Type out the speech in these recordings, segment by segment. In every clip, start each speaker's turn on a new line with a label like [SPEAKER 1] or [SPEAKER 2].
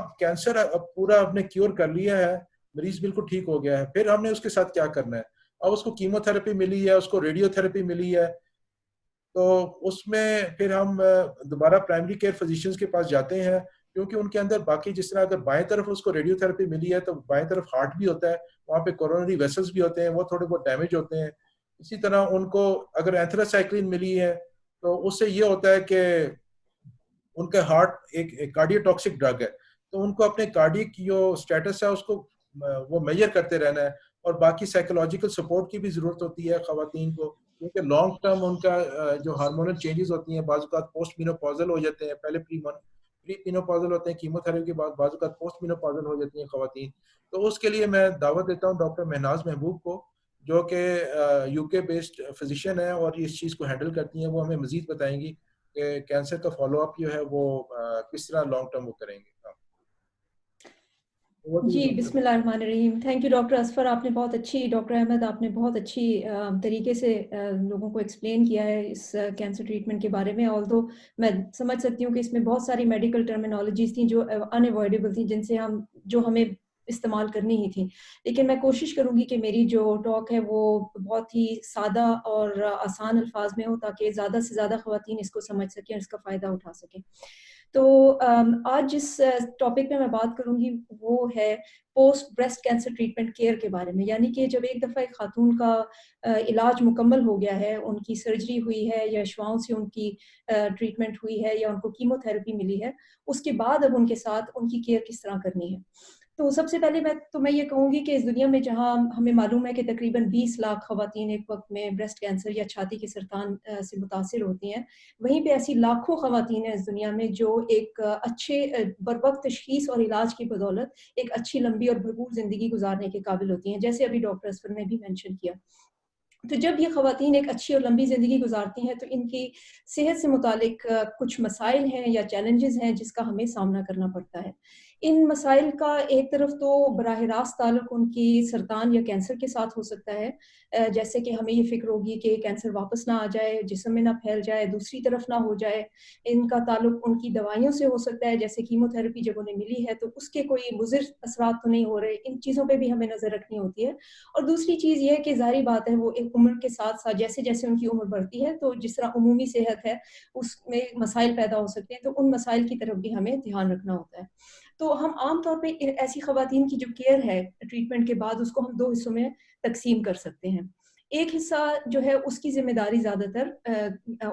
[SPEAKER 1] अब कैंसर अब पूरा आपने क्योर कर लिया है, मरीज बिल्कुल ठीक हो गया है, फिर हमने उसके साथ क्या करना है? अब उसको कीमोथेरेपी मिली है, उसको रेडियोथेरेपी मिली है, तो उसमें फिर हम दोबारा प्राइमरी केयर फिजिशियंस के पास जाते हैं, क्योंकि उनके अंदर बाकी जिस तरह अगर बाएं तरफ उसको रेडियोथेरेपी मिली है तो बाएं तरफ हार्ट भी होता है, वहाँ पे कोरोनरी वेसल्स भी होते हैं, वो थोड़े बहुत डैमेज होते हैं। इसी तरह उनको अगर एंथ्रासाइक्लिन मिली है तो उससे ये होता है कि उनका हार्ट एक कार्डियोटॉक्सिक ड्रग है, तो उनको अपने कार्डियक जो स्टेटस है उसको वो मेजर करते रहना है। और बाकी साइकोलॉजिकल सपोर्ट की भी जरूरत होती है खवातीन को, क्योंकि लॉन्ग टर्म उनका जो हार्मोनल चेंजेस होती हैं, बाज़-औक़ात पोस्ट मेनोपॉजल हो जाते हैं, पहले प्री मेनोपॉजल होते हैं, कीमोथेरेपी के बाद बाज़-औक़ात पोस्ट मेनोपॉजल हो जाती हैं खवातीन। तो उसके लिए मैं दावत देता हूँ डॉक्टर महनाज महबूब को, जो कि यूके बेस्ड फिजिशियन है और इस चीज़ को हैंडल करती हैं। वो हमें मजीद बताएंगी कि कैंसर का फॉलो अप जो है वो किस तरह लॉन्ग टर्म वो करेंगे। हाँ।
[SPEAKER 2] जी, बिस्मिल्लाहिर्रहमानिर्रहीम। थैंक यू डॉक्टर असफर, आपने बहुत अच्छी, डॉक्टर अहमद आपने बहुत अच्छी तरीके से लोगों को एक्सप्लेन किया है इस कैंसर ट्रीटमेंट के बारे में। ऑल्दो मैं समझ सकती हूँ कि इसमें बहुत सारी मेडिकल टर्मिनोलॉजीज़ थी जो अनअवॉइडेबल थी, जिनसे जो हमें इस्तेमाल करनी ही थी। लेकिन मैं कोशिश करूँगी कि मेरी जो टॉक है वो बहुत ही सादा और आसान अल्फाज में हो, ताकि ज़्यादा से ज़्यादा ख़वातीन इसको समझ सकें और इसका फ़ायदा उठा सकें। तो आज जिस टॉपिक पे मैं बात करूँगी वो है post breast cancer treatment care के बारे में। यानी कि जब एक दफ़ा एक खातून का इलाज मुकम्मल हो गया है, उनकी सर्जरी हुई है या शुआओं से उनकी ट्रीटमेंट हुई है या उनको कीमोथेरेपी मिली है, उसके बाद अब उनके साथ उनकी केयर किस तरह करनी है। तो सबसे पहले मैं ये कहूँगी कि इस दुनिया में जहाँ हमें मालूम है कि तकरीबन 20 लाख ख़वातीन एक वक़्त में ब्रेस्ट कैंसर या छाती के सरतान से मुतासिर होती हैं, वहीं पे ऐसी लाखों ख़वातीन हैं इस दुनिया में जो एक अच्छे बरवक़्त तशख़ीस और इलाज की बदौलत एक अच्छी लंबी और भरपूर ज़िंदगी गुज़ारने के काबिल होती हैं, जैसे अभी डॉक्टर असफर ने भी मेंशन किया। तो जब ये ख़वातीन एक अच्छी और लंबी ज़िंदगी गुज़ारती हैं, तो इनकी सेहत से मुतालिक कुछ मसाइल हैं या चैलेंजेज़ हैं जिसका हमें सामना करना पड़ता है। इन मसाइल का एक तरफ तो बराह रास्त ताल्लुक उनकी सरतान या कैंसर के साथ हो सकता है, जैसे कि हमें ये फ़िक्र होगी कि कैंसर वापस ना आ जाए, जिस्म में ना फैल जाए, दूसरी तरफ ना हो जाए। इनका ताल्लुक उनकी दवाइयों से हो सकता है, जैसे कीमोथेरेपी जब उन्हें मिली है, तो उसके कोई मुज़िर असरात तो नहीं हो रहे, इन चीज़ों पे भी हमें नज़र रखनी होती है। और दूसरी चीज़ ये है कि ज़ाहिर बात है वो एक उम्र के साथ-साथ जैसे-जैसे उनकी उम्र बढ़ती है, तो जिस तरह उमूमी सेहत है, उसमें मसाइल पैदा हो सकते हैं, तो उन मसाइल की तरफ भी हमें ध्यान रखना होता है। तो हम आम तौर पे ऐसी ख़वातीन की जो केयर है ट्रीटमेंट के बाद, उसको हम 2 हिस्सों में तक़सीम कर सकते हैं। एक हिस्सा जो है उसकी ज़िम्मेदारी ज़्यादातर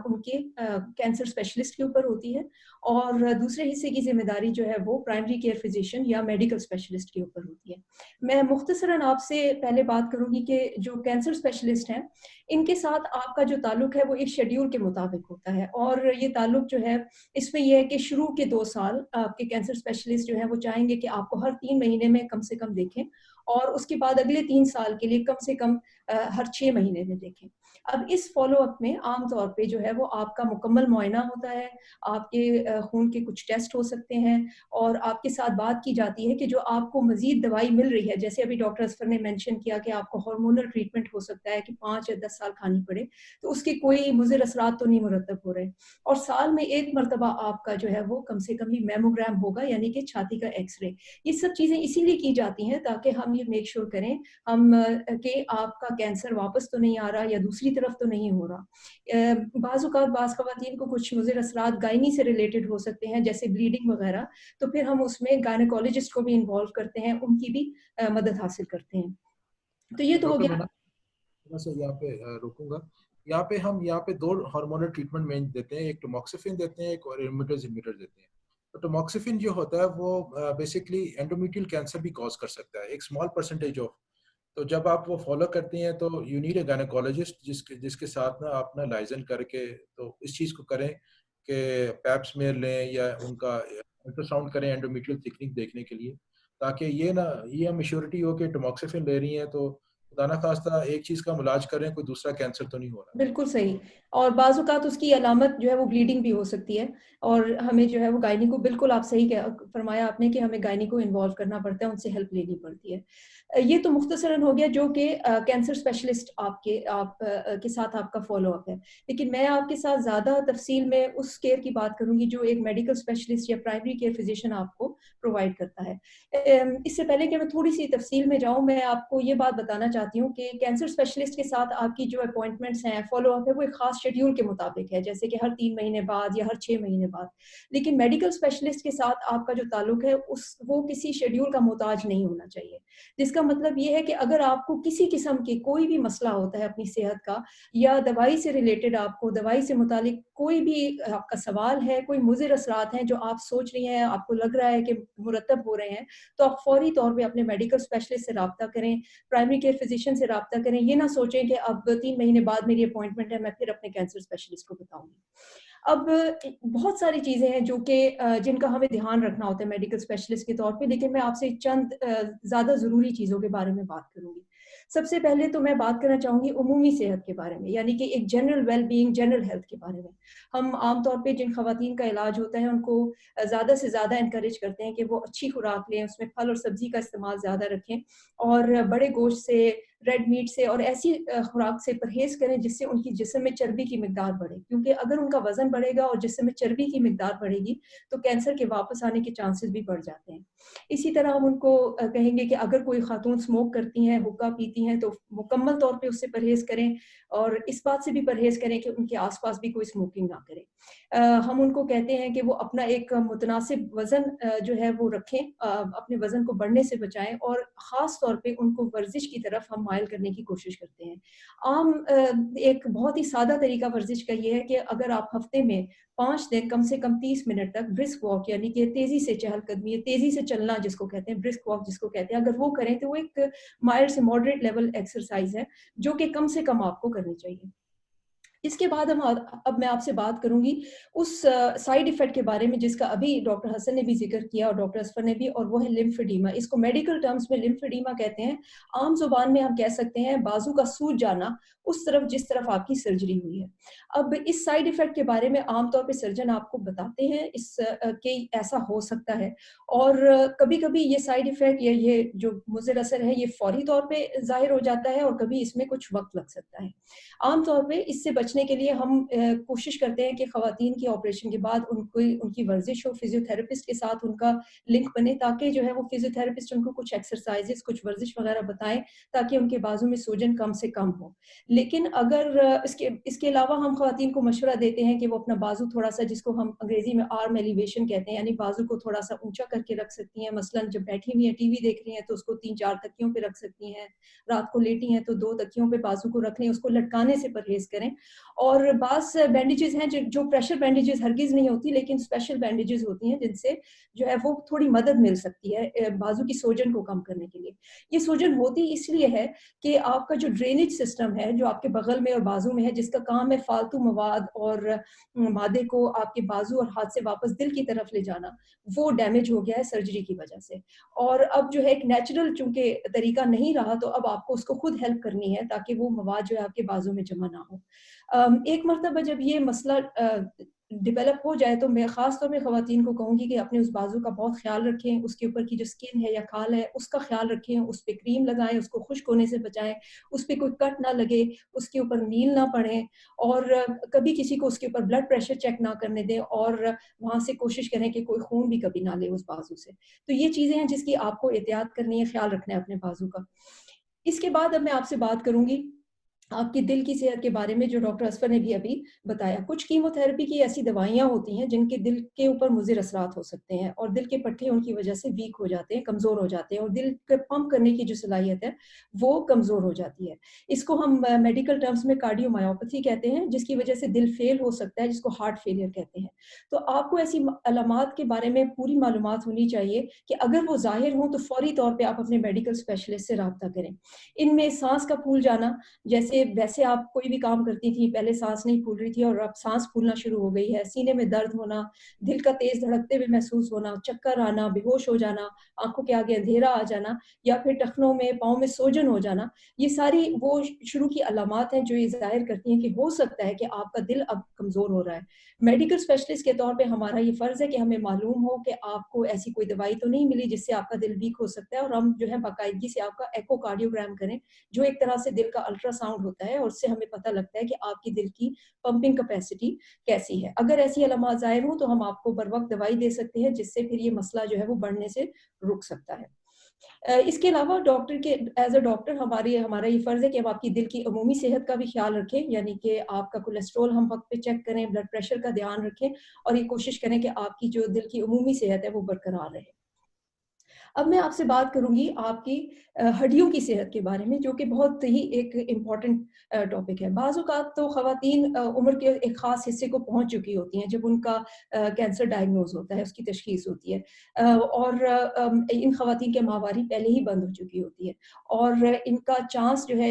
[SPEAKER 2] उनके कैंसर स्पेशलिस्ट के ऊपर होती है, और दूसरे हिस्से की ज़िम्मेदारी जो है वो प्राइमरी केयर फ़िज़िशियन या मेडिकल स्पेशलिस्ट के ऊपर होती है। मैं मुख्तसरन आपसे पहले बात करूँगी कि जो कैंसर स्पेशलिस्ट हैं, इनके साथ आपका जो ताल्लुक है वो एक शेड्यूल के मुताबिक होता है, और ये ताल्लुक जो है इसमें ये है कि शुरू के 2 साल आपके कैंसर स्पेशलिस्ट जो है वो चाहेंगे कि आपको हर 3 महीने में कम से कम देखें, और उसके बाद अगले 3 साल के लिए कम से कम हर 6 महीने में देखें। अब इस फ़ॉलो-अप में आम तौर पे जो है वो आपका मुकम्मल मुआयना होता है, आपके खून के कुछ टेस्ट हो सकते हैं, और आपके साथ बात की जाती है कि जो आपको मज़ीद दवाई मिल रही है, जैसे अभी डॉक्टर असफर ने मेंशन किया कि आपको हार्मोनल ट्रीटमेंट हो सकता है कि 5 या 10 साल खानी पड़े, तो उसके कोई मुज़िर असरात तो नहीं मुरतब हो रहे। और साल में 1 मर्तबा आपका जो है वो कम से कम ही मैमोग्राम होगा, यानी कि छाती का एक्स-रे। ये सब चीज़ें इसीलिए की जाती हैं ताकि हम ये मेक श्योर करें कि आपका कैंसर वापस तो नहीं आ रहा या दूसरी तरफ तो नहीं हो रहा। बाज़-औक़ात बाज़ ख़वातीन को कुछ मुज़िर असरात गायनी से रिलेटेड हो सकते हैं, जैसे ब्लीडिंग वग़ैरह, तो फिर हम उसमें गायनेकोलॉजिस्ट को भी इन्वॉल्व करते हैं, उनकी भी मदद हासिल करते हैं। तो ये तो हो
[SPEAKER 1] डॉक्टर
[SPEAKER 2] गया।
[SPEAKER 1] मैं से यहाँ पे रोकूंगा। यहाँ पे हम यहाँ पे 2 हार्मोनल ट्रीटमेंट में देते हैं, एक टमॉक्सिफिन देते हैं, एक और इमिडाज़ोलिन देते हैं। तो टमॉक्सिफिन जो होता है वो बेसिकली एंडोमेट्रियल कैंसर भी कॉज कर सकता है, एक स्मॉल परसेंटेज ऑफ। तो जब आप वो फॉलो करती हैं तो यू नीड अ गायनेकोलॉजिस्ट जिसके जिसके साथ ना आप ना लाइजन करके तो इस चीज़ को करें कि पैप स्मेयर लें या उनका अल्ट्रासाउंड करें एंडोमेट्रियल थिकनिंग देखने के लिए, ताकि ये हम एश्योरिटी हो कि टमॉक्सिफिन ले रही हैं तो खुदा ना खास्ता एक चीज का हम इलाज करें, कोई दूसरा कैंसर तो नहीं हो रहा।
[SPEAKER 2] बिल्कुल सही। और बाज़ औक़ात उसकी अलामत जो है वो ब्लीडिंग भी हो सकती है और हमें जो है वो गायनी को बिल्कुल आप सही फरमाया आपने कि हमें गायनी को इन्वॉल्व करना पड़ता है, उनसे हेल्प लेनी पड़ती है। ये तो मुख्तसरन हो गया जो कि कैंसर स्पेशलिस्ट के साथ आपका फ़ॉलो-अप है। लेकिन मैं आपके साथ ज़्यादा तफ़सील में उस केयर की बात करूँगी जो एक मेडिकल स्पेशलिस्ट या प्राइमरी केयर फ़िज़िशियन आपको प्रोवाइड करता है। इससे पहले कि मैं थोड़ी-सी तफ़सील में जाऊँ, मैं आपको ये बात बताना चाहती हूँ कि कैंसर स्पेशलिस्ट के साथ आपकी जो अपॉइंटमेंट्स हैं, फ़ॉलो-अप है, वो एक ख़ास शेड्यूल के मुताबिक है, जैसे कि हर 3 महीने बाद या हर 6 महीने बाद। लेकिन मेडिकल स्पेशलिस्ट के साथ आपका जो ताल्लुक है, वो किसी शेड्यूल का मोहताज नहीं होना चाहिए। जिसका मतलब ये है कि अगर आपको किसी किस्म की कोई भी मसला होता है अपनी सेहत का या दवाई से रिलेटेड आपको दवाई से मुतालिक कोई भी आपका सवाल है, कोई मुज़िर असरात हैं जो आप सोच रही हैं, आपको लग रहा है कि मुरतब हो रहे हैं, तो आप फ़ौरी तौर पे अपने मेडिकल स्पेशलिस्ट से राब्ता करें, प्राइमरी केयर फ़िज़िशियन से राब्ता करें। ये ना सोचें कि अब 3 महीने बाद मेरी अपॉइंटमेंट है, मैं फिर अपने कैंसर स्पेशलिस्ट को बताऊँगी। अब बहुत सारी चीज़ें हैं जो कि जिनका हमें ध्यान रखना होता है मेडिकल स्पेशलिस्ट के तौर पे, लेकिन मैं आपसे चंद ज़्यादा ज़रूरी चीज़ों के बारे में बात करूँगी। सबसे पहले तो मैं बात करना चाहूँगी उमूमी सेहत के बारे में, यानी कि एक जनरल वेल-बीइंग, जनरल हेल्थ के बारे में। हम आम तौर पे जिन ख़वातीन का इलाज होता है, उनको ज़्यादा से ज़्यादा एनकरेज करते हैं कि वो अच्छी खुराक लें, उसमें फल और सब्ज़ी का इस्तेमाल ज़्यादा रखें और बड़े गोश्त से, रेड मीट से और ऐसी खुराक से परहेज़ करें जिससे उनकी जिस्म में चर्बी की मिकदार बढ़े। क्योंकि अगर उनका वज़न बढ़ेगा और जिस्म में चर्बी की मिकदार बढ़ेगी, तो कैंसर के वापस आने के चांसेस भी बढ़ जाते हैं। इसी तरह हम उनको कहेंगे कि अगर कोई खातून स्मोक करती हैं, हुक्का पीती हैं, तो मुकम्मल तौर पे उससे परहेज़ करें और इस बात से भी परहेज़ करें कि उनके आस-पास भी कोई स्मोकिंग ना करे। हम उनको कहते हैं कि वो अपना एक मुतनासिब वज़न जो है वो रखें, अपने वज़न को बढ़ने से बचाएँ और ख़ास तौर पे उनको वर्ज़िश की तरफ हम माइल करने की कोशिश करते हैं। एक बहुत ही सादा तरीका वर्ज़िश का ये है कि अगर आप हफ़्ते में 5 दिन कम से कम 30 मिनट तक ब्रिस्क वॉक यानी कि तेज़ी से चहलकदमी या तेज़ी से चलना जिसको कहते हैं, ब्रिस्क वॉक जिसको कहते हैं, अगर वो करें तो वो एक माइल्ड से मॉडरेट लेवल एक्सरसाइज़ है, जो कि कम से कम आपको करनी चाहिए। इसके बाद अब मैं आपसे बात करूँगी उस साइड इफ़ेक्ट के बारे में जिसका अभी डॉक्टर हसन ने भी ज़िक्र किया और डॉक्टर असफ़र ने भी, और वो है लिम्फेडिमा। इसको मेडिकल टर्म्स में लिम्फेडिमा कहते हैं। आम ज़ुबान में हम कह सकते हैं बाज़ू का सूज जाना उस तरफ जिस तरफ आपकी सर्जरी हुई है। अब इस साइड इफ़ेक्ट के बारे में आम तौर पे सर्जन आपको बताते हैं कि ऐसा हो सकता है और कभी-कभी ये साइड इफ़ेक्ट या ये जो मुज़िर असर है ये फ़ौरी तौर पे ज़ाहिर हो जाता है और कभी इसमें कुछ वक़्त लग सकता है। आम तौर पे इससे बचने के लिए हम कोशिश करते हैं कि ख़वातीन की ऑपरेशन के बाद उनकी वर्ज़िश हो, फ़िज़ियोथेरेपिस्ट के साथ उनका लिंक बने ताकि जो है वो फ़िज़ियोथेरेपिस्ट उनको कुछ एक्सरसाइज़ेज़, कुछ वर्ज़िश वग़ैरह बताएँ ताकि उनके बाजू में सूजन कम से कम हो। लेकिन अगर इसके इसके अलावा हम ख़वातीन को मशवरा देते हैं कि वो अपना बाजू थोड़ा-सा, जिसको हम अंग्रेज़ी में आर्म एलिवेशन कहते हैं, यानी बाजू को थोड़ा-सा ऊँचा करके रख सकती हैं। मसलन जब बैठी हुई हैं, टीवी देख रही हैं, तो उसको 3-4 तकियों पे रख सकती हैं। रात को लेटी हैं तो 2 तकियों पे बाजू को रख लें, उसको लटकाने से परहेज़ करें। और बाज़ बैंडेजेज़ हैं जो प्रेशर बैंडेजेज़ हरगिज़ नहीं होती, लेकिन स्पेशल बैंडेजेज़ होती हैं जिनसे जो है वो थोड़ी मदद मिल सकती है बाजू की सूजन को कम करने के लिए। ये सूजन होती इसलिए है कि आपका जो ड्रेनेज सिस्टम है, जो आपके बगल में और बाजू में है, जिसका काम है फालतू मवाद और मादे को आपके बाजू और हाथ से वापस दिल की तरफ ले जाना, वो डैमेज हो गया है सर्जरी की वजह से। और अब जो है एक नेचुरल चूँकि तरीका नहीं रहा, तो अब आपको उसको खुद हेल्प करनी है ताकि वो मवाद जो है आपके बाजू में जमा ना हो। एक मर्तबा जब ये मसला डेवलप हो जाए तो मैं ख़ास तौर पे ख़वातीन को कहूँगी कि अपने उस बाजू का बहुत ख़्याल रखें, उसके ऊपर की जो स्किन है या खाल है उसका ख़्याल रखें, उस पे क्रीम लगाएँ, उसको खुश्क होने से बचाएँ, उस पे कोई कट ना लगे, उसके ऊपर नील ना पड़े और कभी किसी को उसके ऊपर ब्लड प्रेशर चेक ना करने दें और वहाँ से कोशिश करें कि कोई खून भी कभी ना ले उस बाजू से। तो ये चीज़ें हैं जिसकी आपको एहतियात करनी है, ख़्याल रखना है अपने बाजू का। इसके बाद अब मैं आपसे बात करूँगी आपके दिल की सेहत के बारे में, जो डॉक्टर असफ़र ने भी अभी बताया। कुछ कीमोथेरेपी की ऐसी दवाइयाँ होती हैं जिनके दिल के ऊपर मुज़िर असरात हो सकते हैं और दिल के पट्टे उनकी वजह से वीक हो जाते हैं, कमज़ोर हो जाते हैं और दिल के पंप करने की जो सलाहियत है, वो कमज़ोर हो जाती है। इसको हम मेडिकल टर्म्स में कार्डियोमायोपैथी कहते हैं, जिसकी वजह से दिल फ़ेल हो सकता है, जिसको हार्ट फेलियर कहते हैं। तो आपको ऐसी अलामात के बारे में पूरी मालूमात होनी चाहिए कि अगर वो ज़ाहिर हों तो फ़ौरी तौर पे आप अपने मेडिकल स्पेशलिस्ट से राब्ता करें। इनमें साँस का फूल जाना, जैसे जैसे वैसे आप कोई भी काम करती थी, पहले साँस नहीं फूल रही थी और अब साँस फूलना शुरू हो गई है, सीने में दर्द होना, दिल का तेज़ धड़कते हुए महसूस होना, चक्कर आना, बेहोश हो जाना, आँखों के आगे अंधेरा आ जाना या फिर टखनों में, पाँव में सूजन हो जाना, ये सारी वो शुरू की अलामात हैं जो ये ज़ाहिर करती हैं कि हो सकता है कि आपका दिल अब कमज़ोर हो रहा है। मेडिकल स्पेशलिस्ट के तौर पे हमारा ये फ़र्ज़ है कि हमें मालूम हो कि आपको ऐसी कोई दवाई तो नहीं मिली जिससे आपका दिल वीक हो सकता है, और हम जो है बाकायदगी से आपका एकोकार्डियोग्राम करें, जो एक तरह से दिल का अल्ट्रासाउंड होता है और उससे हमें पता लगता है कि आपकी दिल की पंपिंग कैपेसिटी कैसी है। अगर ऐसी अलामात ज़ाहिर हों तो हम आपको बर वक़्त दवाई दे सकते हैं, जिससे फिर ये मसला जो है वो बढ़ने से रुक सकता है। इसके अलावा डॉक्टर के एज़ अ डॉक्टर हमारा ये फ़र्ज़ है कि हम आपकी दिल की अमूमी सेहत का भी ख़्याल रखें, यानी कि आपका कोलेस्ट्रॉल हम वक़्त पे चेक करें, ब्लड प्रेशर का ध्यान रखें और ये कोशिश करें कि आपकी जो दिल की अमूमी सेहत है वो बरकरार रहे। अब मैं आपसे बात करूँगी आपकी हड्डियों की सेहत के बारे में, जो कि बहुत ही एक इम्पॉर्टेंट टॉपिक है। बाज़ औक़ात तो ख़वातीन उम्र के एक ख़ास हिस्से को पहुँच चुकी होती हैं, जब उनका कैंसर डायग्नोज़ होता है, उसकी तशख़ीस होती है। और इन ख़वातीन की माहवारी पहले ही बंद हो चुकी होती है और इनका चांस जो है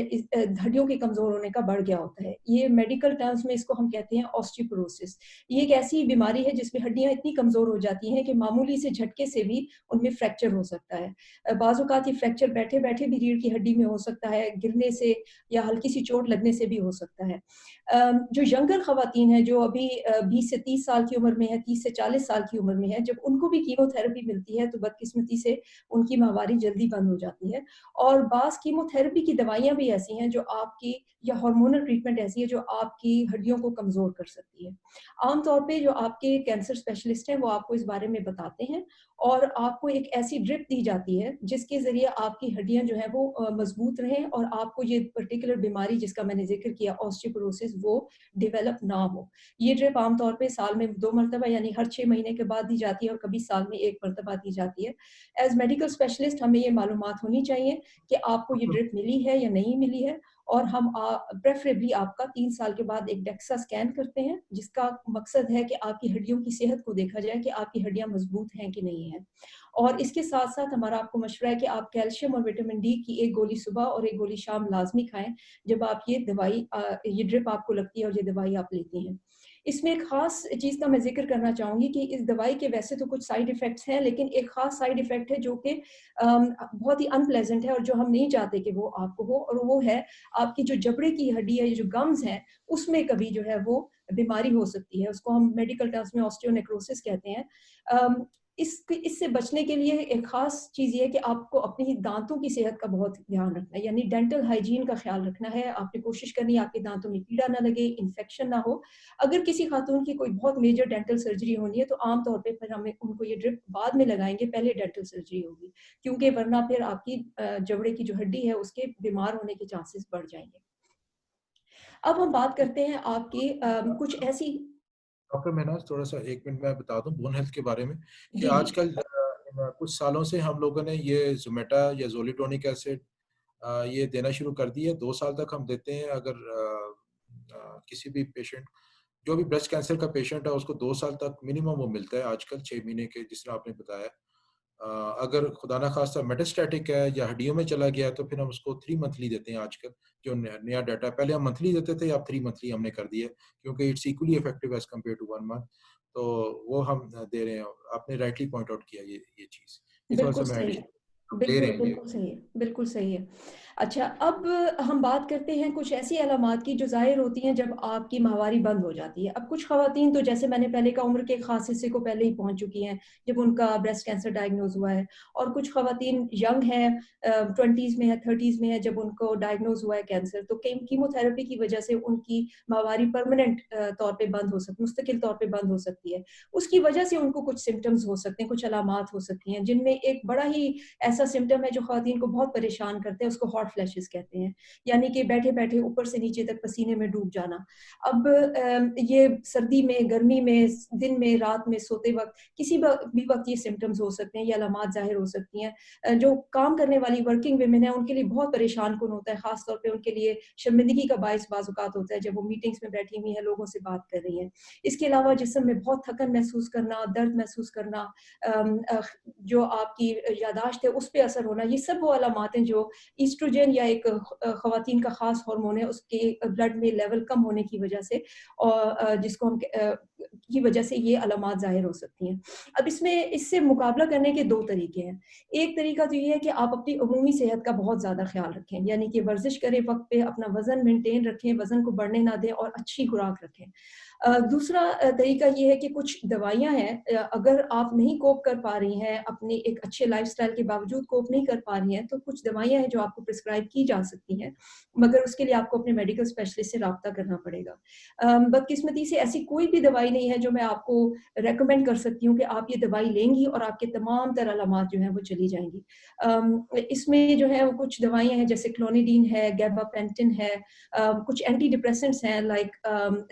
[SPEAKER 2] हड्डियों के कमज़ोर होने का बढ़ गया होता है। ये मेडिकल टर्म्स में इसको हम कहते हैं ऑस्टियोपोरोसिस। ये एक ऐसी बीमारी है जिसमें हड्डियाँ इतनी कमज़ोर हो जाती हैं कि मामूली से झटके से भी उनमें फ्रैक्चर हो सकता है। बाज़ औक़ात ये फ्रैक्चर बैठे-बैठे भी रीढ़ की हड्डी में हो सकता है, गिरने से या हल्की-सी चोट लगने से भी हो सकता है। जो यंगर ख़वातीन हैं, जो अभी 20 से 30 साल की उम्र में है, 30 से 40 साल की उम्र में है, जब उनको भी कीमोथेरेपी मिलती है, तो बदकिस्मती से उनकी माहवारी जल्दी बंद हो जाती है। और बाज़ कीमोथेरेपी की दवाइयाँ भी ऐसी हैं, जो आपकी या हार्मोनल ट्रीटमेंट ऐसी है, जो आपकी हड्डियों को कमज़ोर कर सकती है। आम तौर पे जो आपके कैंसर स्पेशलिस्ट हैं, वो आपको इस बारे में बताते हैं और आपको एक ऐसी ड्रिप दी जाती है, जिसके ज़रिए आपकी हड्डियाँ जो हैं वो मज़बूत रहें और आपको ये पर्टिकुलर बीमारी जिसका मैंने ज़िक्र किया ऑस्टियोपोरोसिस वो डेवलप ना हो। ये ड्रिप आम तौर पे साल में 2 मरतबा यानी हर 6 महीने के बाद दी जाती है और कभी साल में 1 मरतबा दी जाती है। एज़ मेडिकल स्पेशलिस्ट हमें ये मालूमात होनी चाहिए कि आपको ये ड्रिप मिली है या नहीं मिली है और हम प्रेफ़रेबली आपका 3 साल के बाद एक डेक्सा स्कैन करते हैं, जिसका मकसद है कि आपकी हड्डियों की सेहत को देखा जाए कि आपकी हड्डियाँ मज़बूत हैं कि नहीं हैं। और इसके साथ-साथ हमारा आपको मशवरा है कि आप कैल्शियम और विटामिन डी की 1 गोली सुबह और 1 गोली शाम लाज़मी खाएँ, जब आप ये ड्रिप आपको लगती है और ये दवाई आप लेती हैं। इसमें एक ख़ास चीज़ का मैं ज़िक्र करना चाहूँगी कि इस दवाई के वैसे तो कुछ साइड इफ़ेक्ट्स हैं, लेकिन एक ख़ास साइड इफ़ेक्ट है जो कि बहुत ही अनप्लेज़ेंट है और जो हम नहीं चाहते कि वो आपको हो, और वो है आपकी जो जबड़े की हड्डी है, ये जो गम्स हैं, उसमें कभी जो है वो बीमारी हो सकती है। उसको हम मेडिकल टर्म्स में ऑस्टियोनेक्रोसिस कहते हैं। अम, इससे बचने के लिए एक ख़ास चीज़ ये है कि आपको अपनी दाँतों की सेहत का बहुत ध्यान रखना है, यानी डेंटल हाइजीन का ख़्याल रखना है। आपने कोशिश करनी है आपके दाँतों में कीड़ा ना लगे, इन्फेक्शन ना हो। अगर किसी खातून की कोई बहुत मेजर डेंटल सर्जरी होनी है, तो आम तौर पे फिर हमें उनको ये ड्रिप बाद में लगाएँगे, पहले डेंटल सर्जरी होगी। क्योंकि वरना फिर आपकी जबड़े की जो हड्डी है, उसके बीमार होने के चांसेस बढ़ जाएँगे। अब हम बात करते हैं आपकी कुछ ऐसी।
[SPEAKER 1] डॉक्टर मैं ना थोड़ा-सा 1 मिनट में बता दूँ बोन हेल्थ के बारे में कि
[SPEAKER 2] जी, जी।
[SPEAKER 1] आजकल कुछ सालों से हम लोगों ने ये ज़ोमेटा या ज़ोलिटोनिक एसिड ये देना शुरू कर दी है। 2 साल तक हम देते हैं अगर किसी भी पेशेंट जो भी ब्रेस्ट कैंसर का पेशेंट है उसको 2 साल तक मिनिमम वो मिलता है आजकल 6 महीने के जिस तरह आपने बताया। अगर खुदा ना खास्ता मेटास्टैटिक है या हड्डियों में चला गया है तो फिर हम उसको 3 मंथली देते हैं आजकल जो नया डाटा है। पहले हम मंथली देते थे अब 3 मंथली हमने कर दिया है क्योंकि it's equally effective as compare to 1 month. तो वो हम दे रहे हैं। आपने राइटली पॉइंट आउट किया ये चीज़। ये
[SPEAKER 2] बिल्कुल
[SPEAKER 1] थोड़ा-सा मैं
[SPEAKER 2] सही है।
[SPEAKER 1] एडिशन हम दे रहे हैं ये।
[SPEAKER 2] बिल्कुल सही है, बिल्कुल सही है। अच्छा, अब हम बात करते हैं कुछ ऐसी अलामात की जो ज़ाहिर होती हैं जब आपकी माहवारी बंद हो जाती है। अब कुछ ख़वातीन तो जैसे मैंने पहले कहा उम्र के एक ख़ास हिस्से को पहले ही पहुँच चुकी हैं, जब उनका ब्रेस्ट कैंसर डायग्नोज़ हुआ है और कुछ ख़वातीन यंग हैं 20s में है, 30s में है जब उनको डायग्नोज़ हुआ है कैंसर, तो कीमोथेरेपी की वज़ह से उनकी माहवारी परमानेंट तौर पे बंद हो सकती मुस्तकिल तौर पे बंद हो सकती है। उसकी वज़ह से उनको कुछ सिम्पटम्स हो सकते हैं, कुछ अलामात हो सकती हैं, जिनमें एक बड़ा ही ऐसा सिम्पटम है जो ख़वातीन को बहुत परेशान करते हैं, उसको हॉट फ्लैशेस कहते हैं। यानी कि बैठे-बैठे ऊपर से नीचे तक पसीने में डूब जाना। अब ये सर्दी में, गर्मी में, दिन में, रात में, सोते वक़्त, किसी भी वक़्त ये सिम्पटम्स हो सकते हैं, ये अलामात ज़ाहिर हो सकती हैं। जो काम करने वाली वर्किंग वुमेन है, उनके लिए बहुत परेशान-कुन होता है, ख़ास तौर पे उनके लिए शर्मिंदगी का बाइस बाज़ औक़ात होता है, जब वो मीटिंग्स में बैठी हुई हैं, लोगों से बात कर रही हैं। इसके अलावा जिस्म में बहुत थकन महसूस करना, दर्द महसूस करना, जो आपकी याददाश्त है उस पे असर होना, ये सब वो अलामात हैं जो ईस्ट्रोजन एस्ट्रोजन या एक ख़वातीन का ख़ास हार्मोन है, उसके ब्लड में लेवल कम होने की वजह से, और जिसको हम की वजह से ये अलामात ज़ाहिर हो सकती हैं। अब इससे मुकाबला करने के 2 तरीके हैं। एक तरीका तो ये है कि आप अपनी अमूमी सेहत का बहुत ज़्यादा ख़्याल रखें, यानी कि वर्जिश करें वक़्त पे, अपना वज़न मेंटेन रखें, वज़न को बढ़ने ना दें और अच्छी खुराक रखें। दूसरा तरीका ये है कि कुछ दवाइयाँ हैं, अगर आप नहीं कोप कर पा रही हैं, अपनी एक अच्छे लाइफ़स्टाइल के बावजूद कोप नहीं कर पा रही हैं, तो कुछ दवाइयाँ हैं जो आपको प्रिस्क्राइब की जा सकती हैं, मगर उसके लिए आपको अपने मेडिकल स्पेशलिस्ट से राब्ता करना पड़ेगा। बदकिस्मती से ऐसी कोई भी दवाई नहीं है जो मैं आपको रिकमेंड कर सकती हूँ कि आप ये दवाई लेंगी और आपके तमाम तर अलामात जो हैं वो चली जाएँगी। इसमें जो है वो कुछ दवाइयाँ हैं, जैसे क्लोनिडीन है, गाबापेंटिन है, कुछ एंटी डिप्रेसेंट्स हैं लाइक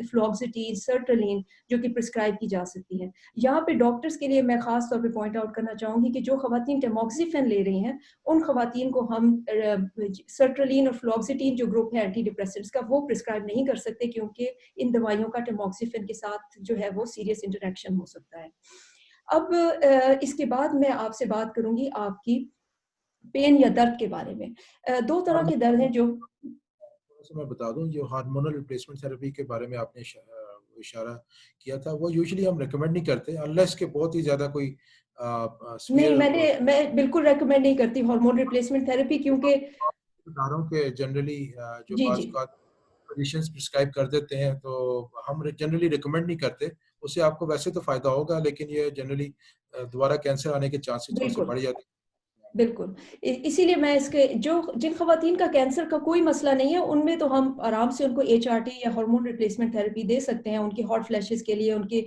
[SPEAKER 2] फ्लॉक्सिटीन, सर्ट्रेलिन, जो कि प्रिस्क्राइब की जा सकती हैं। यहाँ पे डॉक्टर्स के लिए मैं ख़ास तौर पे पॉइंट आउट करना चाहूँगी कि जो ख़वातीन टैमॉक्सिफ़ेन ले रही हैं, उन ख़वातीन को हम सर्ट्रेलिन और फ्लॉक्सिटीन जो ग्रुप है एंटी डिप्रेसेंट्स का, वो प्रिस्क्राइब नहीं कर सकते, क्योंकि इन दवाइयों का टैमॉक्सिफ़ेन के साथ जो है वो सीरियस इंटरैक्शन हो सकता है। अब इसके बाद मैं आपसे बात करूँगी आपकी पेन या दर्द के बारे में। 2 तरह के दर्द हैं जो
[SPEAKER 1] थोड़ा-सा मैं बता दूँ, जो हार्मोनल रिप्लेसमेंट थेरेपी के बारे में आपने इशारा किया था, वो यूजुअली हम रिकमेंड नहीं करते अनलेस कि बहुत ही ज़्यादा कोई
[SPEAKER 2] नहीं,
[SPEAKER 1] सीवियर।
[SPEAKER 2] मैं बिल्कुल रिकमेंड नहीं करती हार्मोन रिप्लेसमेंट थेरेपी, क्योंकि
[SPEAKER 1] बता रहा हूँ कि जनरली जो
[SPEAKER 2] जी,
[SPEAKER 1] बाज़
[SPEAKER 2] जी।
[SPEAKER 1] औक़ात फिजिशियंस प्रिस्क्राइब कर देते हैं, तो हम जनरली रिकमेंड नहीं करते। उससे आपको वैसे तो फ़ायदा होगा, लेकिन ये जनरली दोबारा कैंसर आने के चांसेस थोड़े-से
[SPEAKER 2] बिल्कुल।
[SPEAKER 1] बढ़ जाते हैं।
[SPEAKER 2] बिल्कुल। इसीलिए मैं इसके जो जिन ख़वातीन का कैंसर का कोई मसला नहीं है, उनमें तो हम आराम से उनको एचआरटी या हार्मोन रिप्लेसमेंट थेरेपी दे सकते हैं, उनकी हॉट फ्लैशेज़ के लिए, उनकी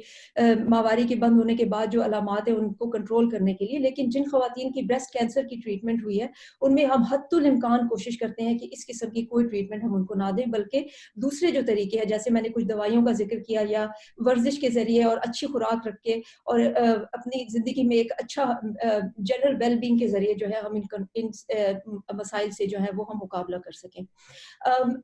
[SPEAKER 2] माहवारी के बंद होने के बाद जो अलामात हैं, उनको कंट्रोल करने के लिए। लेकिन जिन ख़वातीन की ब्रेस्ट कैंसर की ट्रीटमेंट हुई है, उनमें हम हद्दुल इम्कान कोशिश करते हैं कि इस किस्म की कोई ट्रीटमेंट हम उनको ना दें, बल्कि दूसरे जो तरीके हैं, जैसे मैंने कुछ दवाइयों का ज़िक्र किया, या वर्ज़िश के ज़रिए और अच्छी खुराक रख के, और अपनी ज़िंदगी में एक अच्छा जनरल वेल-बीइंग के ज़रिए जो है हम इन मसाइल से जो है वो हम मुकाबला कर सकें।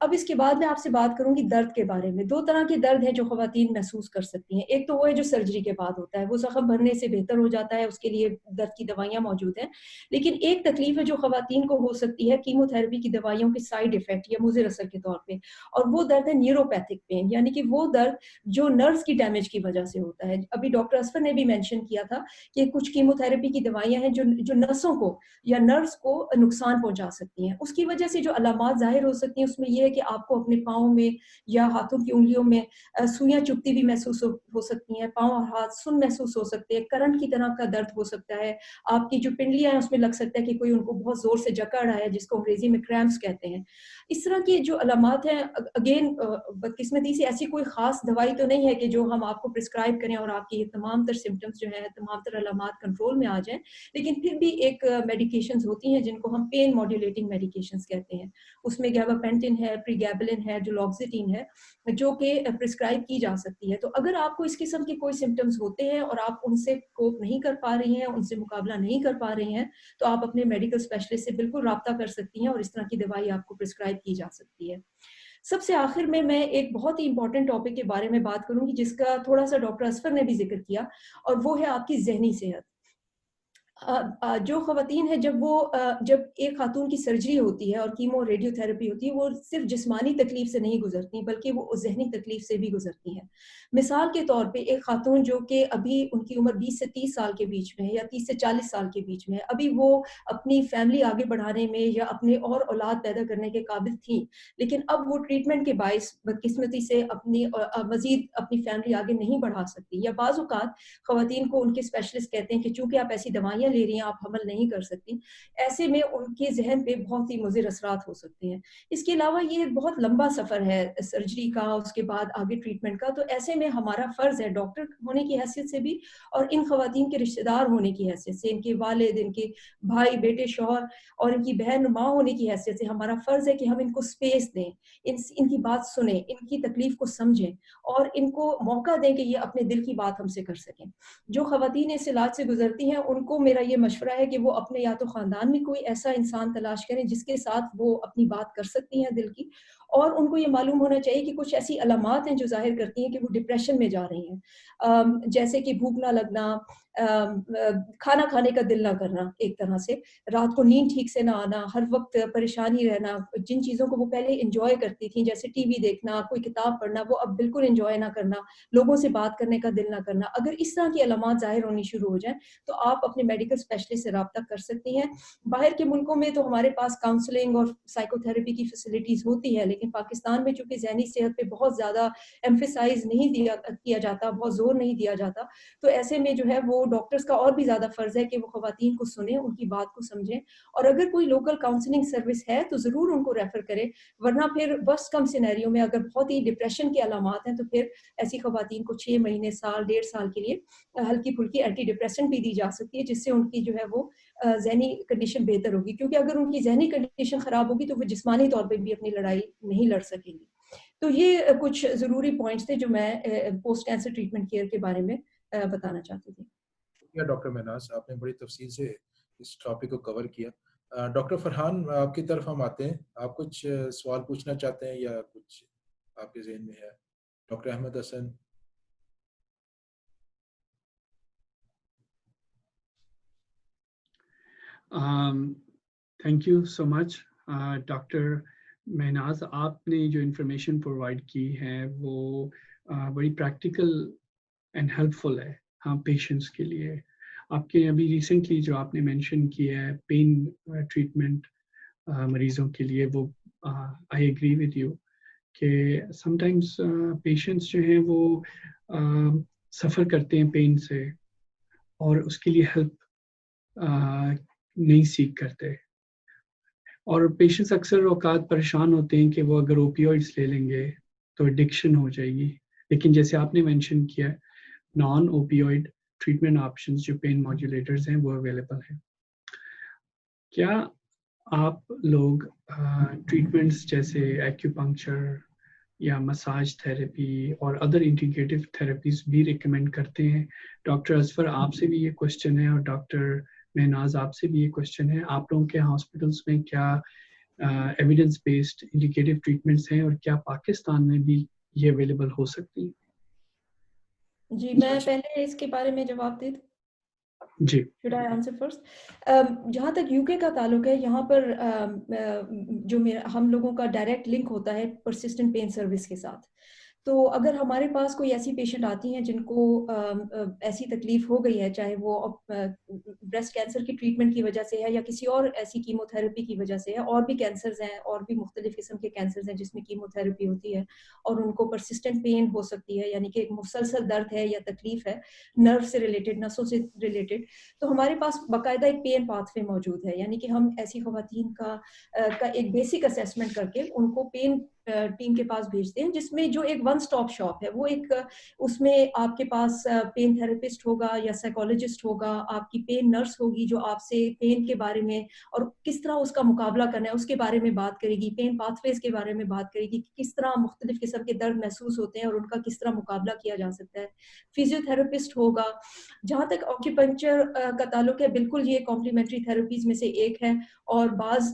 [SPEAKER 2] अब इसके बाद मैं आपसे बात करूँगी दर्द के बारे में। 2 तरह के दर्द हैं जो ख़वातीन महसूस कर सकती हैं। एक तो वो है जो सर्जरी के बाद होता है, वो ज़ख्म भरने से बेहतर हो जाता है, उसके लिए दर्द की दवाइयाँ मौजूद हैं। लेकिन एक तकलीफ़ है जो ख़वातीन को हो सकती है कीमोथेरेपी की दवाइयों के साइड इफ़ेक्ट या मुज़िर असर के तौर पे, और वो दर्द है न्यूरोपैथिक पेन, यानी कि वो दर्द जो नर्व्स की डैमेज की वजह से होता है। अभी डॉक्टर असफर ने भी मेंशन किया था कि कुछ कीमोथेरेपी की दवाइयाँ हैं जो नसों को या नर्व्स को नुकसान पहुँचा सकती हैं। उसकी वजह से जो अलामात ज़ाहिर हो सकती हैं, उसमें ये है कि आपको अपने पाँव में या हाथों की उँगलियों में सुइयाँ चुभती हुई महसूस हो सकती हैं, पाँव और हाथ सुन्न महसूस हो सकते हैं, करंट की तरह का दर्द हो सकता है। आपकी जो पिंडलियाँ हैं, उसमें लग सकता है कि कोई उनको बहुत ज़ोर से जकड़ रहा है, जिसको अंग्रेज़ी में क्रैम्प्स कहते हैं। इस तरह की जो अलामात हैं, अगेन बदकिस्मती से ऐसी कोई ख़ास दवाई तो नहीं है कि जो हम आपको प्रिस्क्राइब करें और आपकी ये तमाम तर सिम्पटम्स जो हैं, तमाम तर अलामात कंट्रोल में आ जाएँ। लेकिन फिर भी एक मेडिकेशंस होती हैं जिनको हम पेन मॉड्यूलेटिंग मेडिकेशंस कहते हैं। उसमें गाबापेंटिन है, प्रीगैबलिन है, दुलोक्सिटीन है, जो कि प्रिस्क्राइब की जा सकती है। तो अगर आपको इस किस्म के कोई सिम्पटम्स होते हैं और आप उनसे कोप नहीं कर पा रही हैं, उनसे मुकाबला नहीं कर पा रही हैं, तो आप अपने मेडिकल स्पेशलिस्ट से बिल्कुल राब्ता कर सकती हैं और इस तरह की दवाई आपको प्रिस्क्राइब की जा सकती है। सबसे आखिर में मैं एक बहुत ही इम्पोर्टेंट टॉपिक के बारे में बात करूँगी, जिसका थोड़ा-सा डॉक्टर असफर ने भी ज़िक्र किया, और वो है आपकी ज़हनी सेहत। जो ख़वातीन हैं, जब एक खातून की सर्जरी होती है और कीमो रेडियोथेरेपी होती है, वो सिर्फ़ जिस्मानी तकलीफ़ से नहीं गुज़रती, बल्कि वो ज़हनी तकलीफ़ से भी गुज़रती हैं। मिसाल के तौर पे एक खातून जो कि अभी उनकी उम्र 20 से 30 साल के बीच में है, या 30 से 40 साल के बीच में है, अभी वो अपनी फ़ैमिली आगे बढ़ाने में या अपने और औलाद पैदा करने के काबिल थीं, लेकिन अब वो ट्रीटमेंट के बाइस बदकिस्मती से मज़ीद अपनी फ़ैमिली आगे नहीं बढ़ा सकती, या बाज़ औक़ात ख़वातीन को उनके स्पेशलिस्ट कहते हैं कि चूँकि आप ऐसी दवाइयाँ ले रही हैं, आप हमल नहीं कर सकती। ऐसे में उनके ज़हन पे बहुत ही मुज़िर असरात हो सकते हैं। इसके अलावा ये एक बहुत लंबा सफ़र है सर्जरी का, उसके बाद आगे ट्रीटमेंट का, तो ऐसे में हमारा फ़र्ज़ है डॉक्टर होने की हैसियत से भी, और इन ख़वातीन के रिश्तेदार होने की हैसियत से, इनके वालिद, इनके भाई, बेटे, शौहर और इनकी बहन, माँ होने की हैसियत से हमारा फ़र्ज़ है कि हम इनको स्पेस दें, इनकी बात सुनें, इनकी तकलीफ़ को समझें और इनको मौका दें कि ये अपने दिल की बात हमसे कर सकें। जो ख़वातीन इस इलाज से गुज़रती हैं, उनको मेरा ये मशवरा है कि वो अपने या तो ख़ानदान में कोई ऐसा इंसान तलाश करें जिसके साथ वो अपनी बात कर सकती हैं दिल की, और उनको ये मालूम होना चाहिए कि कुछ ऐसी अलामात हैं जो ज़ाहिर करती हैं कि वो डिप्रेशन में जा रही हैं। जैसे कि भूख ना लगना, खाना खाने का दिल ना करना एक तरह से, रात को नींद ठीक से ना आना, हर वक़्त परेशानी रहना, जिन चीज़ों को वो पहले एन्जॉय करती थीं, जैसे टीवी देखना, कोई किताब पढ़ना, वो अब बिल्कुल एन्जॉय ना करना, लोगों से बात करने का दिल ना करना। अगर इस तरह की अलामात ज़ाहिर होनी शुरू हो जाएँ, तो आप अपने मेडिकल स्पेशलिस्ट से राब्ता कर सकती हैं। बाहर के मुल्कों में तो हमारे पास काउंसलिंग और साइकोथेरेपी की फैसिलिटीज़ होती है, लेकिन पाकिस्तान में चूँकि ज़हनी सेहत पे बहुत ज़्यादा एम्फसाइज़ नहीं किया जाता, बहुत ज़ोर नहीं दिया जाता, तो ऐसे में जो है वो डॉक्टर्स का और भी ज़्यादा फ़र्ज़ है कि वो ख़वातीन को सुनें, उनकी बात को समझें, और अगर कोई लोकल काउंसलिंग सर्विस है, तो ज़रूर उनको रेफ़र करें, वरना फिर वर्स्ट कम सिनेरियो में अगर बहुत ही डिप्रेशन के अलामात हैं, तो फिर ऐसी ख़वातीन को 6 महीने, साल, डेढ़ साल के लिए हल्की-फुल्की एंटी डिप्रेसेंट भी दी जा सकती है, जिससे उनकी जो है वो ज़हनी कंडीशन बेहतर होगी, क्योंकि अगर उनकी ज़हनी कंडीशन ख़राब होगी, तो वो जिस्मानी तौर पे भी अपनी लड़ाई नहीं लड़ सकेंगी। तो ये कुछ ज़रूरी पॉइंट्स थे जो मैं पोस्ट कैंसर ट्रीटमेंट केयर के बारे में बताना चाहती थी।
[SPEAKER 1] शुक्रिया डॉक्टर महनाज, आपने बड़ी तफसील से इस टॉपिक को कवर किया। डॉक्टर फरहान, आपकी तरफ हम आते हैं। आप कुछ सवाल पूछना चाहते हैं या कुछ आपके जहन में है? Doctor Ahmad Hasan.
[SPEAKER 3] Thank you so much doctor Mahnaz, आपने जो इन्फॉर्मेशन प्रोवाइड की है वो बड़ी प्रैक्टिकल एंड हेल्पफुल है हाँ पेशेंट्स के लिए। आपके अभी रिसेंटली जो आपने मेंशन किया है पेन ट्रीटमेंट मरीजों के लिए, वो आई एग्री विद यू कि समटाइम्स पेशेंट्स जो हैं वो सफ़र करते हैं पेन से और उसके लिए हेल्प नहीं सीख करते, और पेशेंट्स अक्सर औकात परेशान होते हैं कि वो अगर ओपियोइड्स ले लेंगे तो एडिक्शन हो जाएगी। लेकिन जैसे आपने मेंशन किया, नॉन ओपियोइड ट्रीटमेंट ऑप्शंस जो पेन मॉड्यूलेटर्स हैं वो अवेलेबल हैं। क्या आप लोग ट्रीटमेंट्स जैसे एक्यूपंक्चर या मसाज थेरेपी और अदर इंटीग्रेटिव थेरेपीज भी रिकमेंड करते हैं? डॉक्टर असफर, आपसे भी ये क्वेश्चन है, और डॉक्टर महनाज आपसे भी ये क्वेश्चन है, आप लोगों के हॉस्पिटल्स में क्या एविडेंस बेस्ड इंडिकेटिव ट्रीटमेंट्स हैं, और क्या पाकिस्तान में भी ये अवेलेबल हो सकती हैं?
[SPEAKER 2] जी, मैं पहले इसके बारे में जवाब दे दूँ?
[SPEAKER 3] जी।
[SPEAKER 2] Should I answer first? जहाँ तक यूके का ताल्लुक है, यहाँ पर जो मेरा हम लोगों का डायरेक्ट लिंक होता है परसिस्टेंट पेन सर्विस के साथ। तो अगर हमारे पास कोई ऐसी पेशेंट आती हैं जिनको ऐसी तकलीफ हो गई है, चाहे वो ब्रेस्ट कैंसर की ट्रीटमेंट की वजह से है या किसी और ऐसी कीमोथेरेपी की वजह से है, और भी कैंसर्स हैं और भी मुख्तलिफ किस्म के कैंसर्स हैं जिसमें कीमोथेरेपी होती है, और उनको परसिस्टेंट पेन हो सकती है, यानी कि एक मुसलसल दर्द है या तकलीफ है नर्व से रिलेटेड, नसों से रिलेटेड, तो हमारे पास बाकायदा एक पेन पाथवे मौजूद है। यानी कि हम ऐसी खवातीन का एक बेसिक असेसमेंट करके उनको पेन टीम के पास भेजते हैं, जिसमें जो एक वन स्टॉप शॉप है, वो एक उसमें आपके पास पेन थेरेपिस्ट होगा या साइकोलॉजिस्ट होगा, आपकी पेन नर्स होगी जो आपसे पेन के बारे में और किस तरह उसका मुकाबला करना है उसके बारे में बात करेगी, पेन पाथवेज के बारे में बात करेगी कि किस तरह मुख्तलिफ किस्म के दर्द महसूस होते हैं और उनका किस तरह मुकाबला किया जा सकता है। फिजियोथेरेपिस्ट होगा। जहाँ तक ऑक्यूपंक्चर का ताल्लुक है, बिल्कुल ये कॉम्प्लीमेंट्री थेरेपीज में से एक है, और बाज़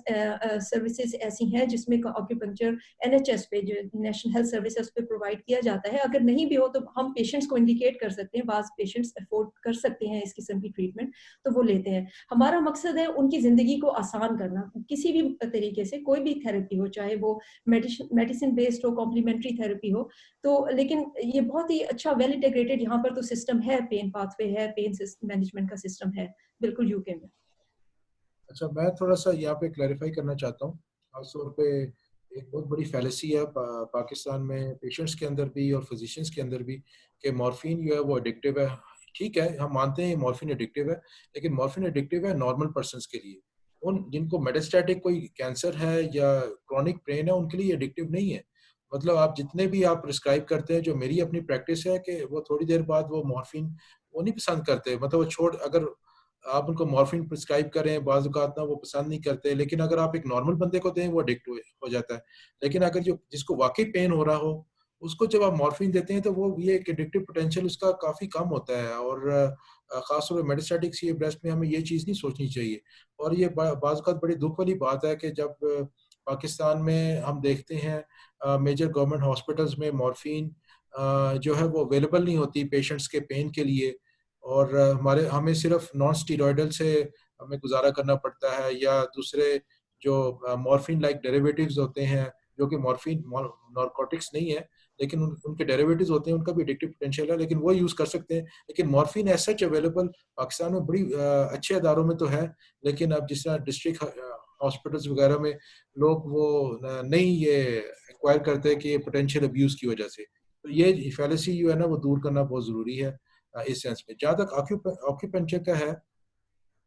[SPEAKER 2] सर्विसेज ऐसी हैं जिसमें ऑक्यूपंक्चर एनएचएस पे, जो नेशनल हेल्थ सर्विस है, उस पे प्रोवाइड किया जाता है। अगर नहीं भी हो तो हम पेशेंट्स को इंडिकेट कर सकते हैं, बाज़ पेशेंट्स अफोर्ड कर सकते हैं इस किस्म की ट्रीटमेंट, तो वो लेते हैं। हमारा मकसद है उनकी ज़िंदगी को आसान करना, किसी भी तरीके से, कोई भी थेरेपी हो, चाहे वो मेडिसिन बेस्ड हो, कॉम्प्लीमेंट्री थेरेपी हो, तो लेकिन ये बहुत ही अच्छा वेल इंटीग्रेटेड यहाँ पर तो सिस्टम है, पेन पाथवे है, पेन मैनेजमेंट का सिस्टम है, बिल्कुल यूके में।
[SPEAKER 1] अच्छा, मैं थोड़ा सा यहाँ पे क्लैरिफाई करना चाहता हूँ। खासतौर पे एक बहुत बड़ी फैलेसी है पाकिस्तान में पेशेंट्स के अंदर भी और फिजिशियंस के अंदर भी कि मॉर्फिन जो है वो एडिक्टिव है। ठीक है, हम मानते हैं मॉर्फिन एडिक्टिव है, लेकिन मॉर्फिन एडिक्टिव है नॉर्मल पर्सन्स के लिए। उन जिनको मेटास्टैटिक कोई कैंसर है या क्रॉनिक पेन है, उनके लिए एडिक्टिव नहीं है। मतलब आप जितने भी आप प्रिस्क्राइब करते हैं, जो मेरी अपनी प्रैक्टिस है कि वो थोड़ी देर बाद वो मॉर्फिन वो नहीं पसंद करते, मतलब वो छोड़, अगर आप उनको मॉर्फिन प्रिस्क्राइब करें बाज़ औक़ात ना वो पसंद नहीं करते, लेकिन अगर आप एक नॉर्मल बंदे को दें वो एडिक्ट हो जाता है। लेकिन अगर जो जिसको वाक़ई पेन हो रहा हो, उसको जब आप मॉर्फिन देते हैं तो वो ये एक एडिक्टिव पोटेंशियल उसका काफ़ी कम होता है, और खासतौर पर मेटास्टैटिक सीए ब्रेस्ट में हमें ये चीज़ नहीं सोचनी चाहिए। और ये बाज़ औक़ात बड़ी दुख वाली बात है कि जब पाकिस्तान में हम देखते हैं मेजर गवर्नमेंट हॉस्पिटल्स में मॉर्फिन जो है वो अवेलेबल नहीं होती पेशेंट्स के पेन के लिए, और हमें सिर्फ नॉन स्टीरॉयडल से हमें गुजारा करना पड़ता है, या दूसरे जो मॉर्फिन लाइक डेरिवेटिव्स होते हैं, जो कि मॉर्फिन नारकोटिक्स नहीं है लेकिन उनके डेरिवेटिव्स होते हैं, उनका भी एडिक्टिव पोटेंशियल है, लेकिन वो यूज़ कर सकते हैं। लेकिन morphine as such available Pakistan में बड़ी अच्छे अदारों में तो है, लेकिन अब जिस तरह डिस्ट्रिक्ट हॉस्पिटल्स वगैरह में लोग वो नहीं ये एक्वायर करते कि ये पोटेंशियल अब्यूज़ की वजह से। तो ये फैलेसी जो है ना वो दूर करना बहुत ज़रूरी है इस सेंस में। जहाँ तक ऑक्यूपेंचर का है,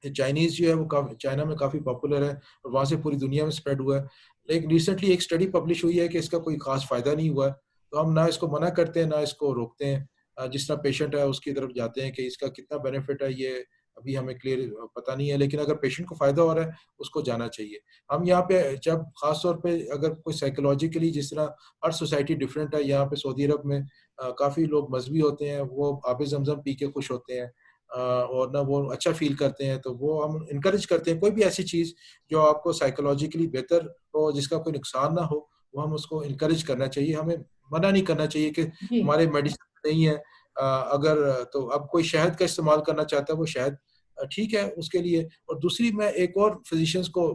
[SPEAKER 1] चाइनीज़ जो है वो चाइना में काफ़ी पॉपुलर है और वहाँ से पूरी दुनिया में स्प्रेड हुआ है। लेकिन रिसेंटली एक स्टडी पब्लिश हुई है कि इसका कोई ख़ास फ़ायदा नहीं हुआ है, तो हम ना इसको मना करते हैं, ना इसको रोकते हैं। जिस तरह पेशेंट है उसकी तरफ जाते हैं कि इसका कितना बेनिफिट है, ये अभी हमें क्लियर पता नहीं है, लेकिन अगर पेशेंट को फ़ायदा हो रहा है, उसको जाना चाहिए। हम यहाँ पे जब ख़ास तौर पे अगर कोई साइकोलॉजिकली, जिस तरह हर सोसाइटी डिफरेंट है, यहाँ पे सऊदी अरब में काफ़ी लोग मज़हबी होते हैं, वो आब ज़मज़म पी के खुश होते हैं और ना वो अच्छा फ़ील करते हैं, तो वो हम इनकरेज करते हैं। कोई भी ऐसी चीज़ जो आपको साइकोलॉजिकली बेहतर हो, जिसका कोई नुकसान ना हो, वो हम उसको इनकरेज करना चाहिए। हमें मना नहीं करना चाहिए कि
[SPEAKER 2] जी।
[SPEAKER 1] हमारे मेडिसिन नहीं है। अगर तो अब कोई शहद का इस्तेमाल करना चाहता है, वो शहद ठीक है उसके लिए। और दूसरी, मैं एक और फिजिशियंस को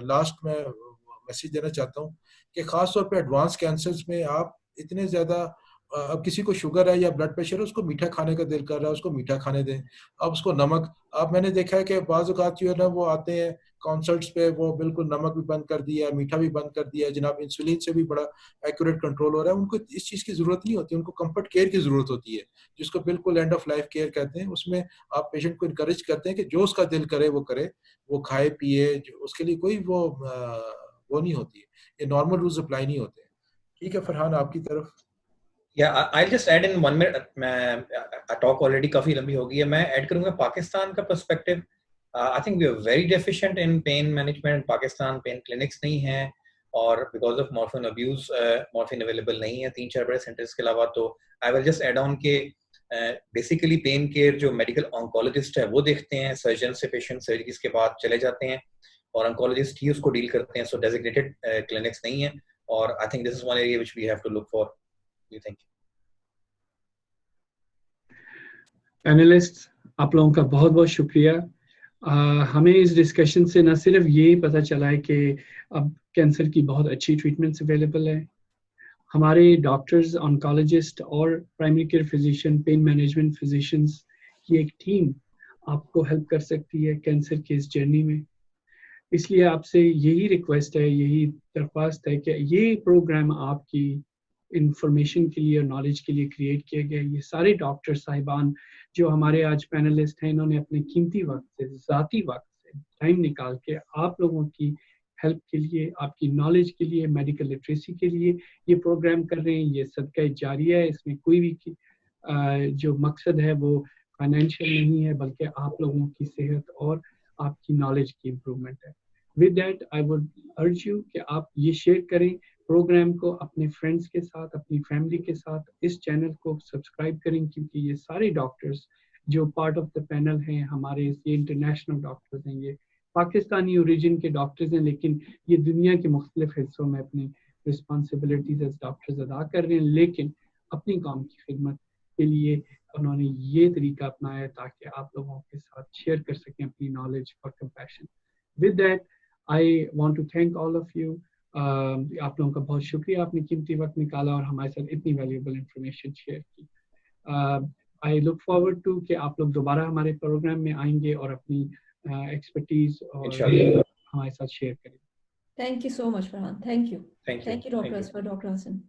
[SPEAKER 1] लास्ट में मैसेज देना चाहता हूँ कि ख़ास तौर पे एडवांस कैंसर्स में आप इतने ज़्यादा अब किसी को शुगर है या ब्लड प्रेशर है, उसको मीठा खाने का दिल कर रहा है, उसको मीठा खाने दें। अब उसको नमक, अब मैंने देखा है कि बाज़ औक़ात जो है ना वो आते हैं कॉन्सर्ट्स पे, वो बिल्कुल नमक भी बंद कर दिया है, मीठा भी बंद कर दिया है, जनाब इंसुलिन से भी बड़ा एक्यूरेट कंट्रोल हो रहा है। उनको इस चीज़ की ज़रूरत नहीं होती, उनको कम्फर्ट केयर की ज़रूरत होती है, जिसको बिल्कुल एंड ऑफ लाइफ केयर कहते हैं। उसमें आप पेशेंट को इनकरेज करते हैं कि जो उसका दिल करे वो करे, वो खाए-पिए, उसके लिए कोई वो नहीं होती है। ये नॉर्मल रूल्स अप्लाई नहीं होते हैं। ठीक है फरहान, आपकी तरफ।
[SPEAKER 4] Yeah, I'll just add in 1 minute. मैं टॉक ऑलरेडी काफी लंबी हो गई है, मैं ऐड करूंगा पाकिस्तान का perspective. I think we are very deficient in pain management in Pakistan. Pain clinics नहीं हैं और because of morphine abuse morphine available नहीं है 3-4 बड़े सेंटर्स के अलावा। तो I will just add on के बेसिकली पेन केयर जो मेडिकल ऑन्कोलॉजिस्ट है वो देखते हैं, सर्जन से पेशेंट सर्जरीज के बाद चले जाते हैं और ऑन्कोलॉजिस्ट ही उसको डील करते हैं। सो डेजिग्नेटेड क्लिनिक्स नहीं है और I think this is one area which we have to look for. Thank you.
[SPEAKER 3] Panelists, आप लोगों का बहुत बहुत शुक्रिया। हमें इस डिस्कशन से न सिर्फ ये पता चला है कि अब कैंसर की बहुत अच्छी ट्रीटमेंट्स अवेलेबल है, हमारे डॉक्टर्स, ऑन्कोलॉजिस्ट और primary care physician, pain management physicians की एक टीम आपको हेल्प कर सकती है कैंसर की इस जर्नी में। इसलिए आपसे यही रिक्वेस्ट है, यही दरख्वास्त है कि ये प्रोग्राम आपकी इंफॉर्मेशन के लिए और नॉलेज के लिए क्रिएट किए गए। ये सारे डॉक्टर साहिबान जो हमारे आज पैनलिस्ट हैं, इन्होंने अपने कीमती वक्त से, ज़ाती वक्त से टाइम निकाल के आप लोगों की हेल्प के लिए, आपकी नॉलेज के लिए, मेडिकल लिटरेसी के लिए ये प्रोग्राम कर रहे हैं। ये सदका जारिया है, इसमें कोई भी जो मकसद है वो फाइनेंशियल नहीं है, बल्कि आप लोगों की सेहत और आपकी नॉलेज की इम्प्रूवमेंट है। With that I would urge you कि आप ये शेयर करें प्रोग्राम को अपने फ्रेंड्स के साथ, अपनी फैमिली के साथ। इस चैनल को सब्सक्राइब करें क्योंकि ये सारे डॉक्टर्स जो पार्ट ऑफ द पैनल हैं हमारे, ये इंटरनेशनल डॉक्टर्स हैं, ये पाकिस्तानी ओरिजिन के डॉक्टर्स हैं, लेकिन ये दुनिया के मुख्तलिफ हिस्सों में अपनी रिस्पॉन्सिबिलिटीज एज डॉक्टर्स अदा कर रहे हैं, लेकिन अपनी कौम की खिदमत के लिए उन्होंने ये तरीका अपनाया ताकि आप लोगों के साथ शेयर कर सकें अपनी नॉलेज और compassion. With that I want to thank all of you. आप लोगों का बहुत शुक्रिया, आपने कीमती वक्त निकाला और हमारे साथ इतनी वैल्यूएबल इंफॉर्मेशन शेयर की। आई लुक फॉरवर्ड टू कि आप लोग दोबारा हमारे प्रोग्राम में आएंगे और अपनी एक्सपर्टीज और हमारे साथ शेयर करेंगे।
[SPEAKER 2] Thank you so much, Farhan. Thank you.
[SPEAKER 4] Thank you.
[SPEAKER 2] Thank you, Dr.
[SPEAKER 4] Thank you.
[SPEAKER 2] Asfar, Dr. Hassan.